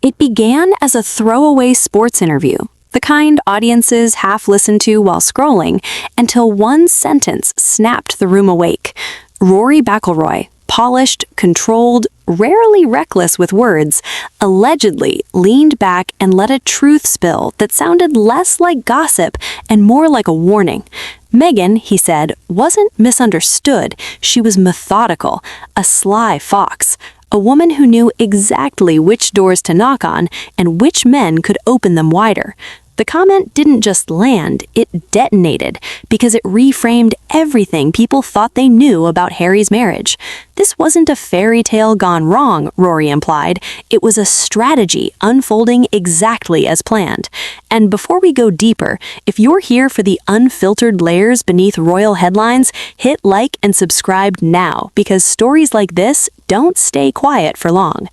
It began as a throwaway sports interview, the kind audiences half listen to while scrolling, until one sentence snapped the room awake. Rory McIlroy, polished, controlled, rarely reckless with words, allegedly leaned back and let a truth spill that sounded less like gossip and more like a warning. Meghan, he said, wasn't misunderstood. She was methodical, a sly fox, a woman who knew exactly which doors to knock on and which men could open them wider. The comment didn't just land, it detonated, because it reframed everything people thought they knew about Harry's marriage. This wasn't a fairy tale gone wrong, Rory implied. It was a strategy unfolding exactly as planned. And before we go deeper, if you're here for the unfiltered layers beneath royal headlines, hit like and subscribe now, because stories like this don't stay quiet for long.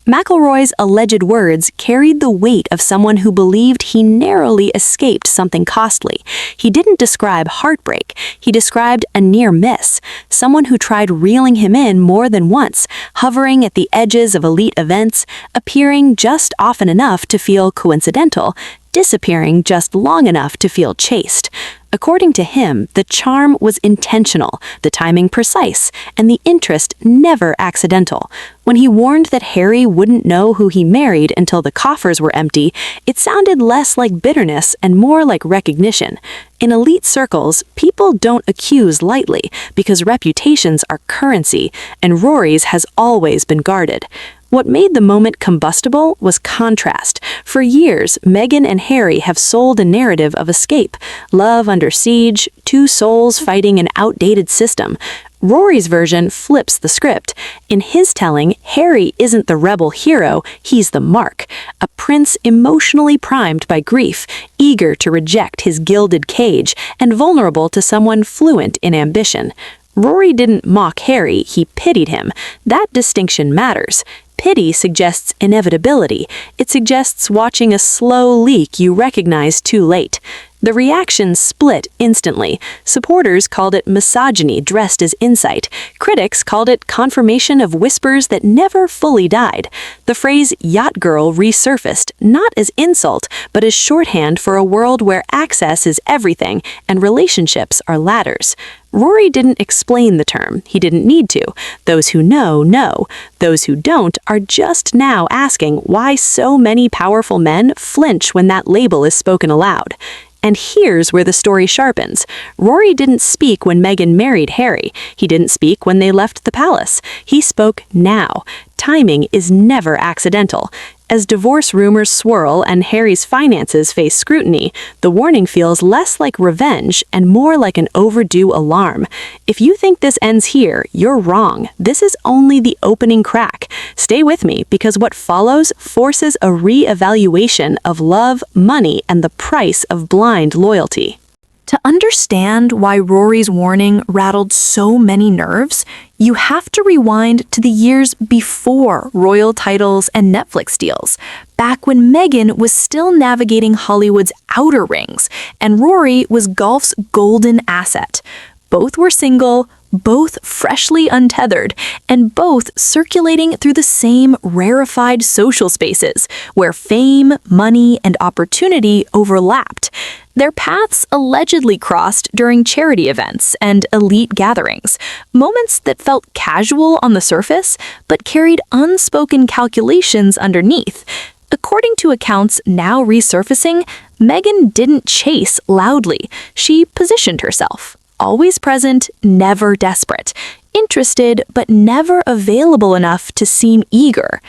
McIlroy's alleged words carried the weight of someone who believed he narrowly escaped something costly. He didn't describe heartbreak, he described a near miss, someone who tried reeling him in more than once, hovering at the edges of elite events, appearing just often enough to feel coincidental, disappearing just long enough to feel chaste. According to him, the charm was intentional, the timing precise, and the interest never accidental. When he warned that Harry wouldn't know who he married until the coffers were empty, it sounded less like bitterness and more like recognition. In elite circles, people don't accuse lightly because reputations are currency, and Rory's has always been guarded. What made the moment combustible was contrast. For years, Meghan and Harry have sold a narrative of escape, love under siege, two souls fighting an outdated system. Rory's version flips the script. In his telling, Harry isn't the rebel hero, he's the mark, a prince emotionally primed by grief, eager to reject his gilded cage, and vulnerable to someone fluent in ambition. Rory didn't mock Harry, he pitied him. That distinction matters. Pity suggests inevitability. It suggests watching a slow leak you recognize too late. The reaction split instantly. Supporters called it misogyny dressed as insight. Critics called it confirmation of whispers that never fully died. The phrase yacht girl resurfaced, not as insult, but as shorthand for a world where access is everything and relationships are ladders. Rory didn't explain the term. He didn't need to. Those who know, know. Those who don't are just now asking why so many powerful men flinch when that label is spoken aloud. And here's where the story sharpens. Rory didn't speak when Meghan married Harry. He didn't speak when they left the palace. He spoke now. Timing is never accidental. As divorce rumors swirl and Harry's finances face scrutiny, the warning feels less like revenge and more like an overdue alarm. If you think this ends here, you're wrong. This is only the opening crack. Stay with me, because what follows forces a re-evaluation of love, money, and the price of blind loyalty. To understand why Rory's warning rattled so many nerves, you have to rewind to the years before royal titles and Netflix deals, back when Meghan was still navigating Hollywood's outer rings and Rory was golf's golden asset. Both were single, both freshly untethered, and both circulating through the same rarefied social spaces where fame, money, and opportunity overlapped. Their paths allegedly crossed during charity events and elite gatherings, moments that felt casual on the surface but carried unspoken calculations underneath. According to accounts now resurfacing, Meghan didn't chase loudly. She positioned herself. Always present, never desperate. Interested, but never available enough to seem eager.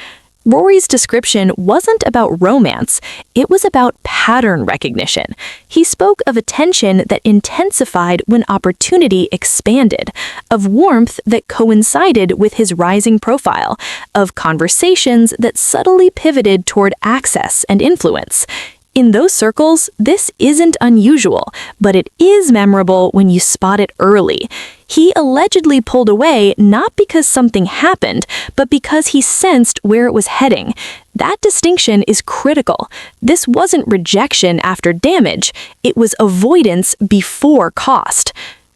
Rory's description wasn't about romance, it was about pattern recognition. He spoke of attention that intensified when opportunity expanded, of warmth that coincided with his rising profile, of conversations that subtly pivoted toward access and influence. In those circles, this isn't unusual, but it is memorable when you spot it early. He allegedly pulled away not because something happened, but because he sensed where it was heading. That distinction is critical. This wasn't rejection after damage, it was avoidance before cost.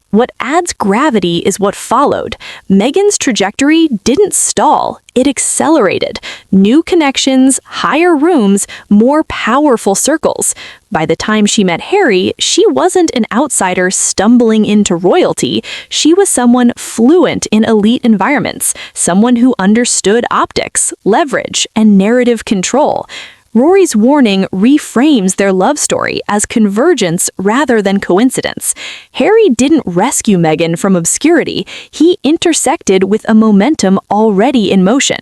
What adds gravity is what followed. Meghan's trajectory didn't stall, it accelerated. New connections, higher rooms, more powerful circles. By the time she met Harry, she wasn't an outsider stumbling into royalty. She was someone fluent in elite environments, someone who understood optics, leverage, and narrative control. Rory's warning reframes their love story as convergence rather than coincidence. Harry didn't rescue Meghan from obscurity, he intersected with a momentum already in motion.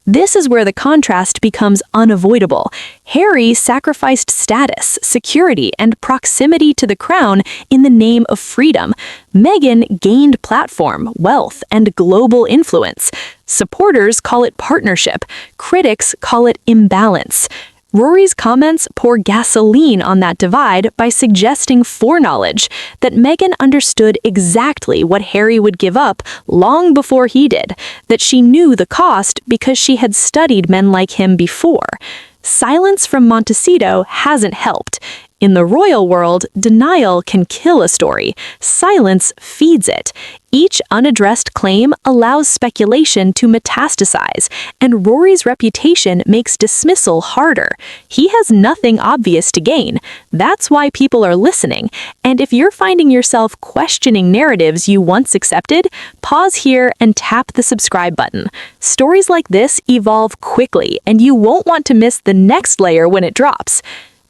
This is where the contrast becomes unavoidable. Harry sacrificed status, security, and proximity to the crown in the name of freedom. Meghan gained platform, wealth, and global influence. Supporters call it partnership. Critics call it imbalance. Rory's comments pour gasoline on that divide by suggesting foreknowledge, that Meghan understood exactly what Harry would give up long before he did, that she knew the cost because she had studied men like him before. Silence from Montecito hasn't helped. In the royal world, denial can kill a story. Silence feeds it. Each unaddressed claim allows speculation to metastasize, and Rory's reputation makes dismissal harder. He has nothing obvious to gain. That's why people are listening. And if you're finding yourself questioning narratives you once accepted, pause here and tap the subscribe button. Stories like this evolve quickly, and you won't want to miss the next layer when it drops.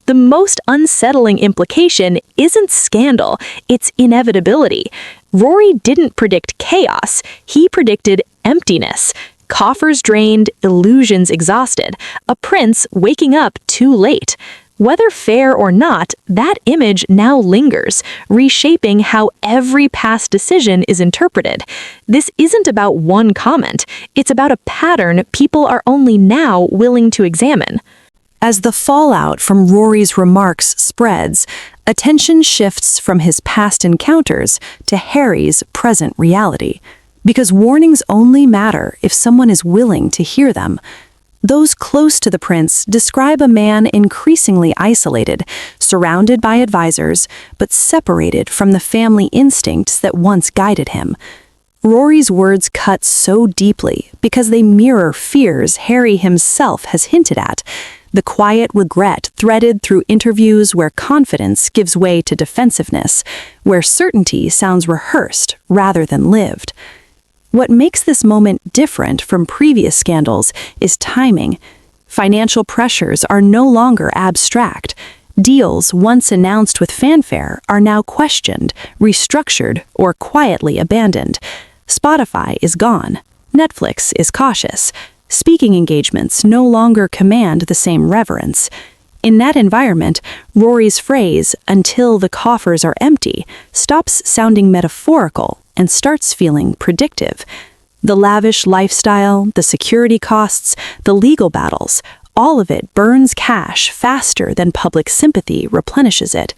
The most unsettling implication isn't scandal, it's inevitability. Rory didn't predict chaos, he predicted emptiness. Coffers drained, illusions exhausted, a prince waking up too late. Whether fair or not, that image now lingers, reshaping how every past decision is interpreted. This isn't about one comment, it's about a pattern people are only now willing to examine. As the fallout from Rory's remarks spreads, attention shifts from his past encounters to Harry's present reality. Because warnings only matter if someone is willing to hear them. Those close to the prince describe a man increasingly isolated, surrounded by advisors, but separated from the family instincts that once guided him. Rory's words cut so deeply because they mirror fears Harry himself has hinted at. The quiet regret threaded through interviews where confidence gives way to defensiveness, where certainty sounds rehearsed rather than lived. What makes this moment different from previous scandals is timing. Financial pressures are no longer abstract. Deals once announced with fanfare are now questioned, restructured, or quietly abandoned. Spotify is gone. Netflix is cautious. Speaking engagements no longer command the same reverence. In that environment, Rory's phrase, "until the coffers are empty," stops sounding metaphorical and starts feeling predictive. The lavish lifestyle, the security costs, the legal battles, all of it burns cash faster than public sympathy replenishes it.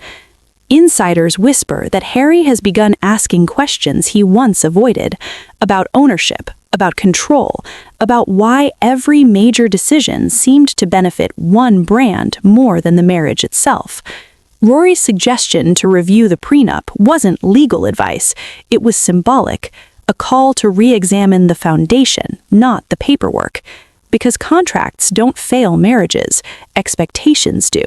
Insiders whisper that Harry has begun asking questions he once avoided, about ownership, about control, about why every major decision seemed to benefit one brand more than the marriage itself. Rory's suggestion to review the prenup wasn't legal advice, it was symbolic, a call to re-examine the foundation, not the paperwork. Because contracts don't fail marriages, expectations do.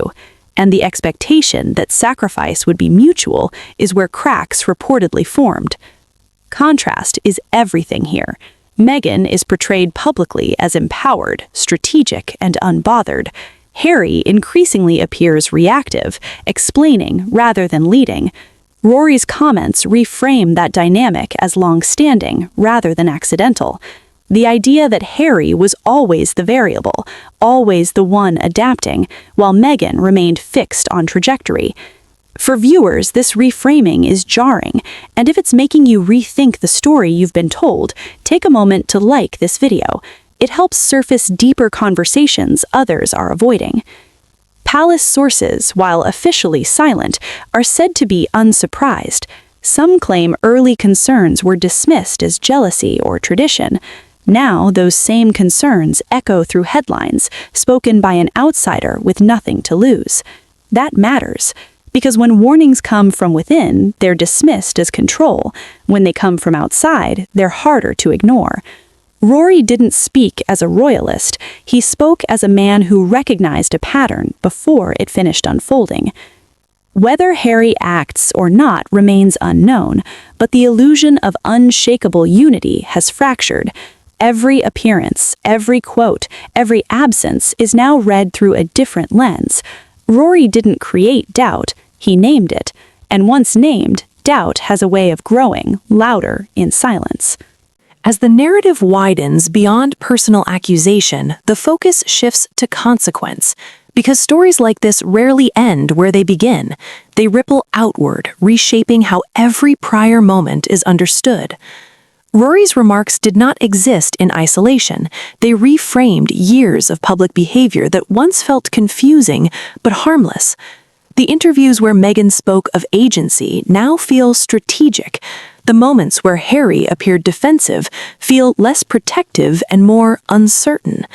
And the expectation that sacrifice would be mutual is where cracks reportedly formed. Contrast is everything here. Meghan is portrayed publicly as empowered, strategic, and unbothered. Harry increasingly appears reactive, explaining rather than leading. Rory's comments reframe that dynamic as long-standing rather than accidental. The idea that Harry was always the variable, always the one adapting, while Meghan remained fixed on trajectory. For viewers, this reframing is jarring, and if it's making you rethink the story you've been told, take a moment to like this video. It helps surface deeper conversations others are avoiding. Palace sources, while officially silent, are said to be unsurprised. Some claim early concerns were dismissed as jealousy or tradition. Now, those same concerns echo through headlines, spoken by an outsider with nothing to lose. That matters, Because when warnings come from within, they're dismissed as control. When they come from outside, they're harder to ignore. Rory didn't speak as a royalist. He spoke as a man who recognized a pattern before it finished unfolding. Whether Harry acts or not remains unknown, but the illusion of unshakable unity has fractured. Every appearance, every quote, every absence is now read through a different lens. Rory didn't create doubt, he named it. And once named, doubt has a way of growing louder in silence. As the narrative widens beyond personal accusation, the focus shifts to consequence. Because stories like this rarely end where they begin. They ripple outward, reshaping how every prior moment is understood. Rory's remarks did not exist in isolation. They reframed years of public behavior that once felt confusing but harmless. The interviews where Meghan spoke of agency now feel strategic. The moments where Harry appeared defensive feel less protective and more uncertain.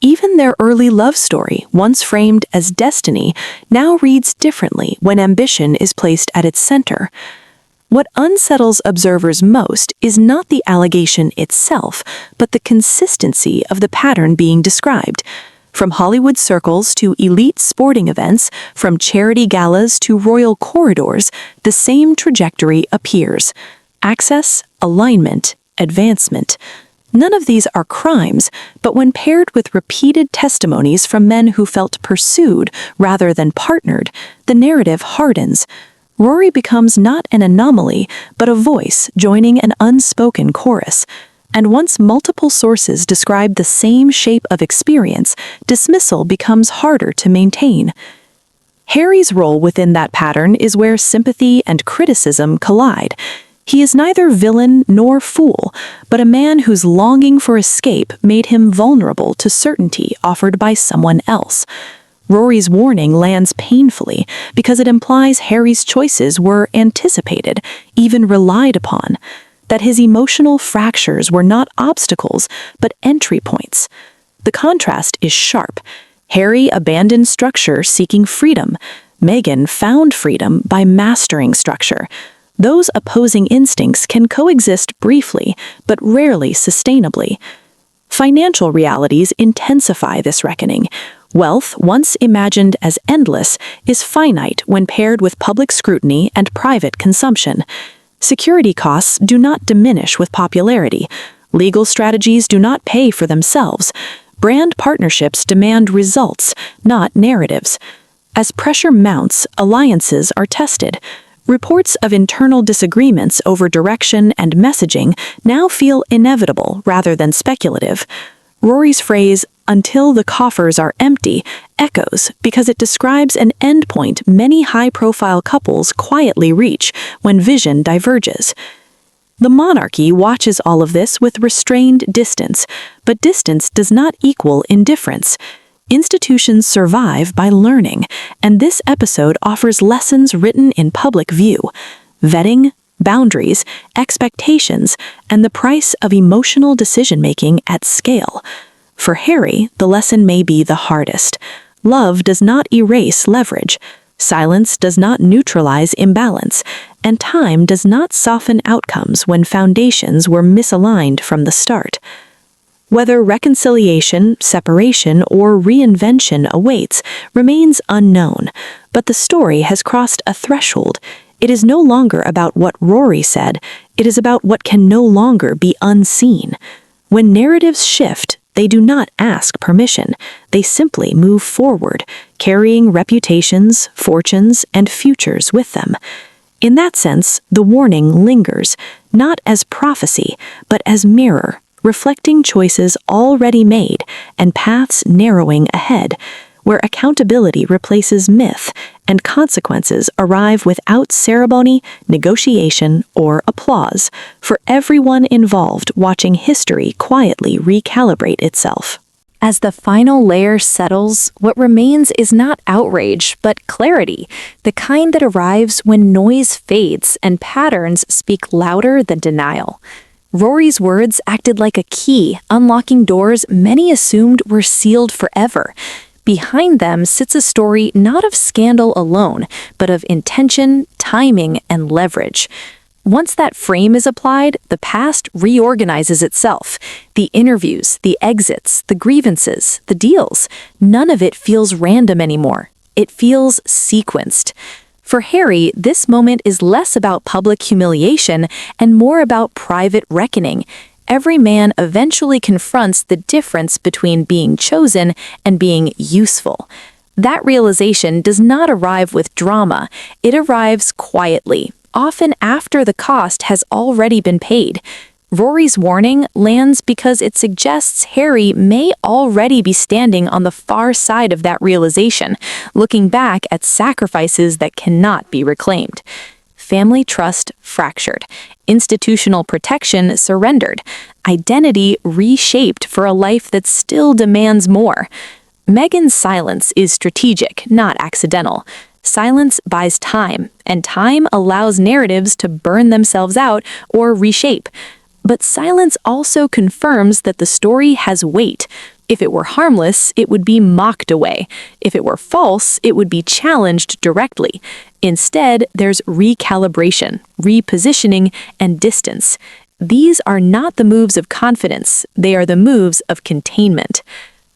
Even their early love story, once framed as destiny, now reads differently when ambition is placed at its center. What unsettles observers most is not the allegation itself, but the consistency of the pattern being described. From Hollywood circles to elite sporting events, from charity galas to royal corridors, the same trajectory appears. Access, alignment, advancement. None of these are crimes, but when paired with repeated testimonies from men who felt pursued rather than partnered, the narrative hardens. Rory becomes not an anomaly, but a voice joining an unspoken chorus. And once multiple sources describe the same shape of experience, dismissal becomes harder to maintain. Harry's role within that pattern is where sympathy and criticism collide. He is neither villain nor fool, but a man whose longing for escape made him vulnerable to certainty offered by someone else. Rory's warning lands painfully because it implies Harry's choices were anticipated, even relied upon, that his emotional fractures were not obstacles, but entry points. The contrast is sharp. Harry abandoned structure seeking freedom. Meghan found freedom by mastering structure. Those opposing instincts can coexist briefly, but rarely sustainably. Financial realities intensify this reckoning. Wealth, once imagined as endless, is finite when paired with public scrutiny and private consumption. Security costs do not diminish with popularity. Legal strategies do not pay for themselves. Brand partnerships demand results, not narratives. As pressure mounts, alliances are tested. Reports of internal disagreements over direction and messaging now feel inevitable rather than speculative. Rory's phrase, "until the coffers are empty," echoes because it describes an endpoint many high-profile couples quietly reach when vision diverges. The monarchy watches all of this with restrained distance, but distance does not equal indifference. Institutions survive by learning, and this episode offers lessons written in public view. Vetting, boundaries, expectations, and the price of emotional decision-making at scale. For Harry, the lesson may be the hardest. Love does not erase leverage. Silence does not neutralize imbalance, and time does not soften outcomes when foundations were misaligned from the start. Whether reconciliation, separation, or reinvention awaits remains unknown, but the story has crossed a threshold. It is no longer about what Rory said, it is about what can no longer be unseen. When narratives shift, they do not ask permission, they simply move forward, carrying reputations, fortunes, and futures with them. In that sense, the warning lingers, not as prophecy, but as mirror, reflecting choices already made and paths narrowing ahead, where accountability replaces myth and consequences arrive without ceremony, negotiation, or applause, for everyone involved watching history quietly recalibrate itself. As the final layer settles, what remains is not outrage, but clarity, the kind that arrives when noise fades and patterns speak louder than denial. Rory's words acted like a key, unlocking doors many assumed were sealed forever. Behind them sits a story not of scandal alone, but of intention, timing, and leverage. Once that frame is applied, the past reorganizes itself. The interviews, the exits, the grievances, the deals, none of it feels random anymore. It feels sequenced. For Harry, this moment is less about public humiliation and more about private reckoning. Every man eventually confronts the difference between being chosen and being useful. That realization does not arrive with drama. It arrives quietly, often after the cost has already been paid. Rory's warning lands because it suggests Harry may already be standing on the far side of that realization, looking back at sacrifices that cannot be reclaimed. Family trust fractured, institutional protection surrendered, identity reshaped for a life that still demands more. Meghan's silence is strategic, not accidental. Silence buys time, and time allows narratives to burn themselves out or reshape. But silence also confirms that the story has weight. If it were harmless, it would be mocked away. If it were false, it would be challenged directly. Instead, there's recalibration, repositioning, and distance. These are not the moves of confidence, they are the moves of containment.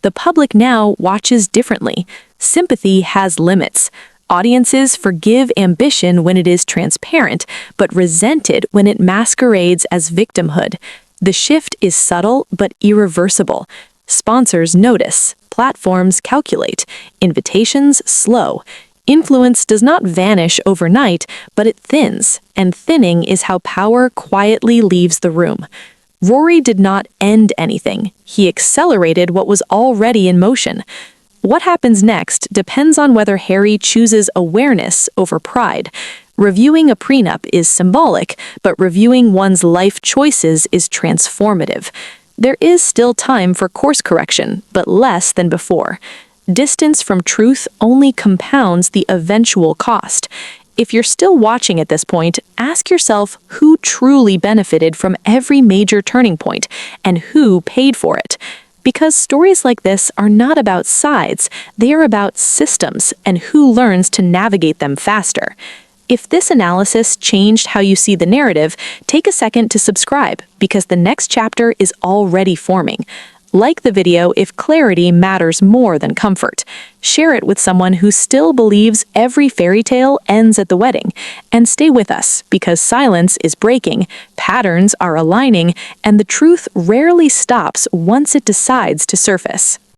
The public now watches differently. Sympathy has limits. Audiences forgive ambition when it is transparent, but resent it when it masquerades as victimhood. The shift is subtle but irreversible. Sponsors notice, platforms calculate, invitations slow. Influence does not vanish overnight, but it thins, and thinning is how power quietly leaves the room. Rory did not end anything. He accelerated what was already in motion. What happens next depends on whether Harry chooses awareness over pride. Reviewing a prenup is symbolic, but reviewing one's life choices is transformative. There is still time for course correction, but less than before. Distance from truth only compounds the eventual cost. If you're still watching at this point, ask yourself who truly benefited from every major turning point and who paid for it. Because stories like this are not about sides, they are about systems and who learns to navigate them faster. If this analysis changed how you see the narrative, take a second to subscribe because the next chapter is already forming. Like the video if clarity matters more than comfort. Share it with someone who still believes every fairy tale ends at the wedding. And stay with us, because silence is breaking, patterns are aligning, and the truth rarely stops once it decides to surface.